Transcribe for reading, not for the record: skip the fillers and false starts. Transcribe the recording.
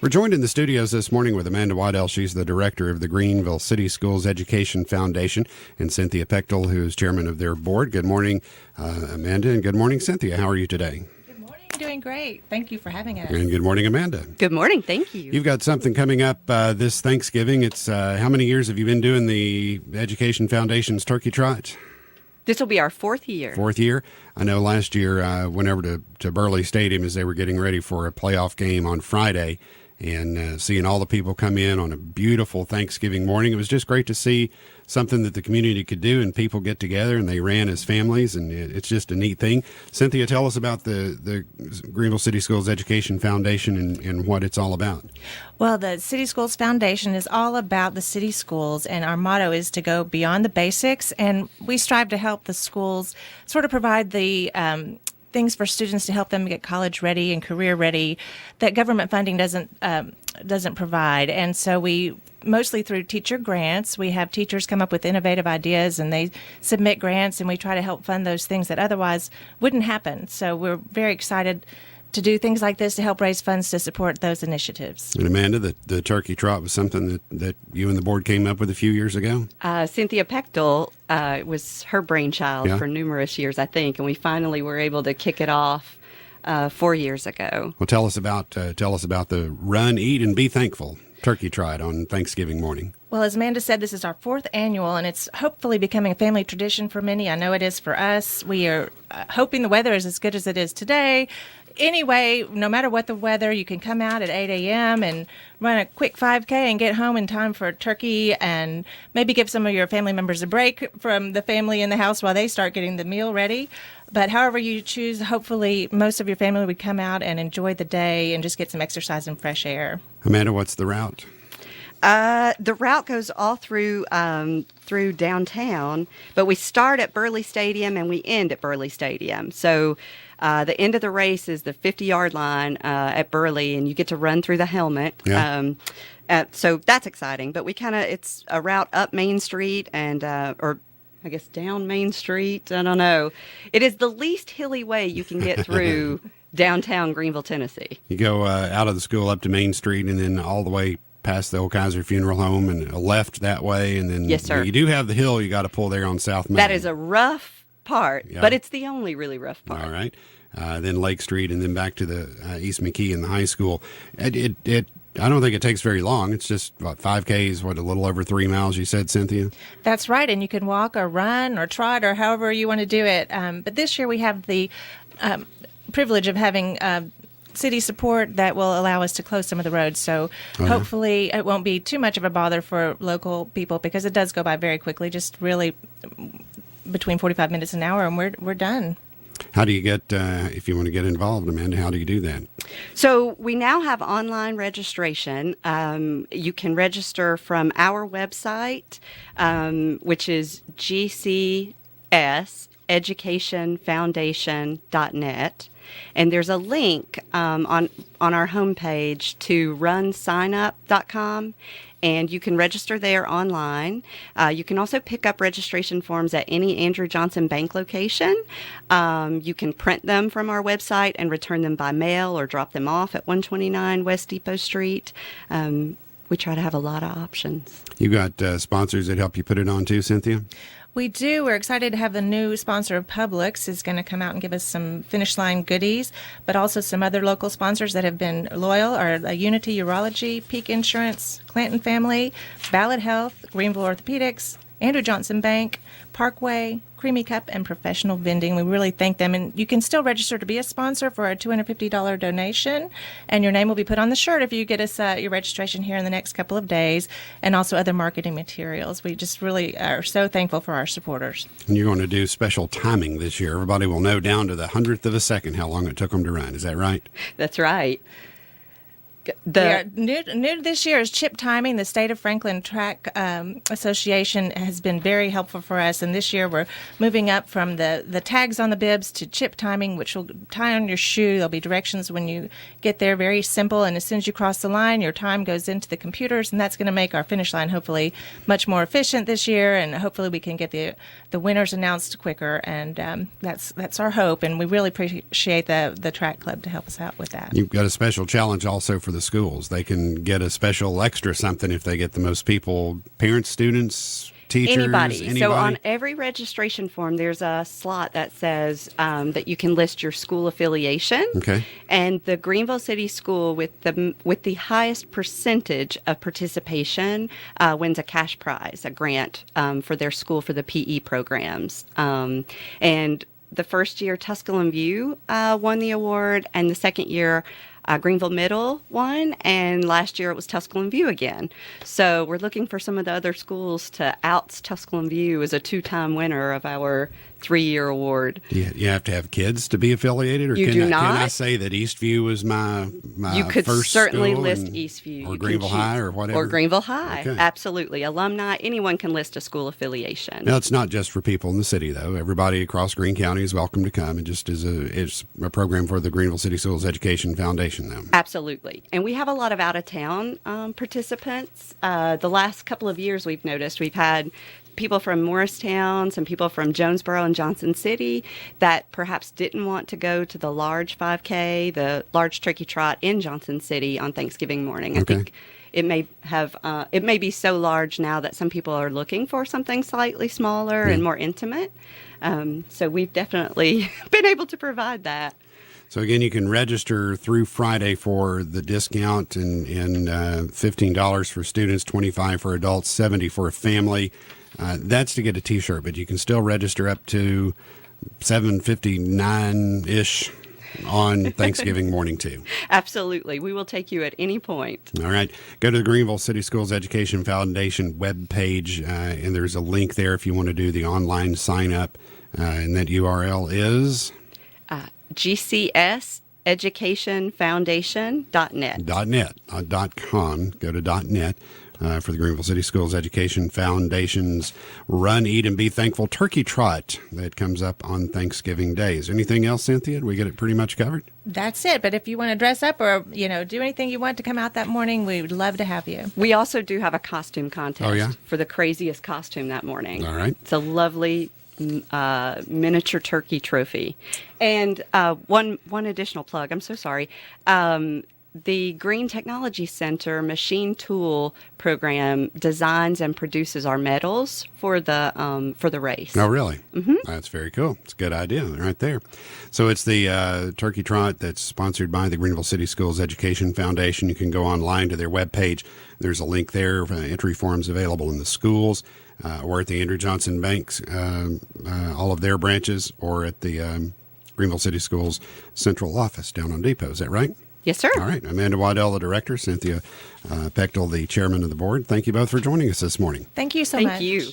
We're joined in the studios this morning with Amanda Waddell. She's the director of the Greeneville City Schools Education Foundation, and Cynthia Pectol, who is chairman of their board. Good morning, Amanda, and good morning, Cynthia. How are you today? Good morning. Doing great. Thank you for having us. And good morning, Amanda. Good morning. Thank you. You've got something coming up this Thanksgiving. It's how many years have you been doing the Education Foundation's Turkey Trot? This will be our fourth year. Fourth year. I know last year went over to Burley Stadium as they were getting ready for a playoff game on Friday, and seeing all the people come in on a beautiful Thanksgiving morning. It was just great to see something that the community could do, and people get together and they ran as families, and it's just a neat thing. Cynthia, tell us about the Greeneville City Schools Education Foundation and what it's all about. Well, the City Schools Foundation is all about the city schools, and our motto is to go beyond the basics, and we strive to help the schools sort of provide the things for students to help them get college ready and career ready that government funding doesn't provide. And so we mostly through teacher grants, we have teachers come up with innovative ideas and they submit grants, and we try to help fund those things that otherwise wouldn't happen. So we're very excited to do things like this to help raise funds to support those initiatives. And Amanda, the Turkey Trot was something that you and the board came up with a few years ago? Cynthia Pectol was her brainchild for numerous years, I think, and we finally were able to kick it off 4 years ago. Well, tell us about the Run, Eat, and Be Thankful Turkey Trot on Thanksgiving morning. Well, as Amanda said, this is our fourth annual, and it's hopefully becoming a family tradition for many. I know it is for us. We are hoping the weather is as good as it is today. Anyway, no matter what the weather, you can come out at 8 a.m. and run a quick 5K and get home in time for turkey, and maybe give some of your family members a break from the family in the house while they start getting the meal ready. But however you choose, hopefully most of your family would come out and enjoy the day and just get some exercise and fresh air. Amanda, what's the route? The route goes all through downtown, but we start at Burley Stadium and we end at Burley Stadium. So the end of the race is the 50-yard line at Burley, and you get to run through the helmet. Yeah. So that's exciting. But it's a route up Main Street and or I guess down Main Street. I don't know. It is the least hilly way you can get through downtown Greeneville, Tennessee. You go out of the school up to Main Street and then all the way past the Old Kaiser Funeral Home and a left that way, and then yes, sir. You do have the hill you got to pull there on South Main. That is a rough part, but it's the only really rough part. All right. Then Lake Street, and then back to the East McKee and the high school. I don't think it takes very long. It's just about 5Ks, a little over 3 miles, you said, Cynthia? That's right, and you can walk or run or trot or however you want to do it. But this year we have the privilege of having city support that will allow us to close some of the roads. So hopefully it won't be too much of a bother for local people, because it does go by very quickly, just really between 45 minutes and an hour, and we're done. How do you get, if you want to get involved, Amanda, how do you do that? So we now have online registration. You can register from our website, which is gcseducationfoundation.net. And there's a link on our homepage to runsignup.com, and you can register there online. You can also pick up registration forms at any Andrew Johnson Bank location. You can print them from our website and return them by mail or drop them off at 129 West Depot Street. We try to have a lot of options. You got sponsors that help you put it on too, Cynthia? We do. We're excited to have the new sponsor of Publix is going to come out and give us some finish line goodies, but also some other local sponsors that have been loyal are Unity Urology, Peak Insurance, Clanton Family, Ballad Health, Greeneville Orthopedics, Andrew Johnson Bank, Parkway, Creamy Cup, and Professional Vending. We really thank them. And you can still register to be a sponsor for a $250 donation, and your name will be put on the shirt if you get us your registration here in the next couple of days, and also other marketing materials. We just really are so thankful for our supporters. And you're going to do special timing this year. Everybody will know down to the 100th of a second how long it took them to run. Is that right? That's right. New this year is chip timing. The State of Franklin Track Association has been very helpful for us, and this year we're moving up from the tags on the bibs to chip timing, which will tie on your shoe. There'll be directions when you get there, very simple, and as soon as you cross the line, your time goes into the computers, and that's going to make our finish line hopefully much more efficient this year, and hopefully we can get the winners announced quicker, and that's our hope, and we really appreciate the track club to help us out with that. You've got a special challenge also for the schools. They can get a special extra something if they get the most people, parents, students, teachers, anybody. So on every registration form, there's a slot that says that you can list your school affiliation. Okay. And the Greeneville City School with the highest percentage of participation wins a cash prize, a grant for their school for the PE programs. And the first year, Tusculum View won the award, and the second year, Greeneville Middle won, and last year it was Tusculum View again. So we're looking for some of the other schools to oust Tusculum View as a 2-time winner of our 3-year award. You have to have kids to be affiliated, or you do not. Can I say that Eastview was my you could first certainly school list Eastview. Or Greeneville High or whatever? Or Greeneville High, okay. Absolutely. Alumni, anyone can list a school affiliation. Now, it's not just for people in the city, though. Everybody across Greene County is welcome to come. It just is it's a program for the Greeneville City Schools Education Foundation, though. Absolutely. And we have a lot of out-of-town participants. The last couple of years we've noticed we've had people from Morristown, some people from Jonesboro and Johnson City that perhaps didn't want to go to the large 5K, the large turkey trot in Johnson City on Thanksgiving morning. Okay. I think it may be so large now that some people are looking for something slightly smaller and more intimate. So we've definitely been able to provide that. So again, you can register through Friday for the discount and $15 for students, $25 for adults, $70 for a family. That's to get a T-shirt, but you can still register up to $7.59-ish on Thanksgiving morning too. Absolutely. We will take you at any point. All right. Go to the Greeneville City Schools Education Foundation webpage, and there's a link there if you want to do the online sign up. And that URL is? GCSEducationFoundation.net. .net, not .com. Go to .net. For the Greeneville City Schools Education Foundation's Run, Eat, and Be Thankful Turkey Trot that comes up on Thanksgiving Day. Is anything else, Cynthia? Did we get it pretty much covered? That's it. But if you want to dress up or, do anything you want to come out that morning, we would love to have you. We also do have a costume contest. Oh, yeah? For the craziest costume that morning. All right. It's a lovely miniature turkey trophy. And one additional plug. I'm so sorry. The Green Technology Center machine tool program designs and produces our medals for the race. Oh, really? Mm-hmm. That's very cool. It's a good idea right there. So it's the Turkey Trot that's sponsored by the Greeneville City Schools Education Foundation. You can go online to their webpage. There's a link there. Entry forms available in the schools or at the Andrew Johnson Banks, all of their branches, or at the Greeneville City Schools central office down on Depot. Is that right? Yes, sir. All right. Amanda Waddell, the director, Cynthia Pectol, the chairman of the board. Thank you both for joining us this morning. Thank you so much. Thank you.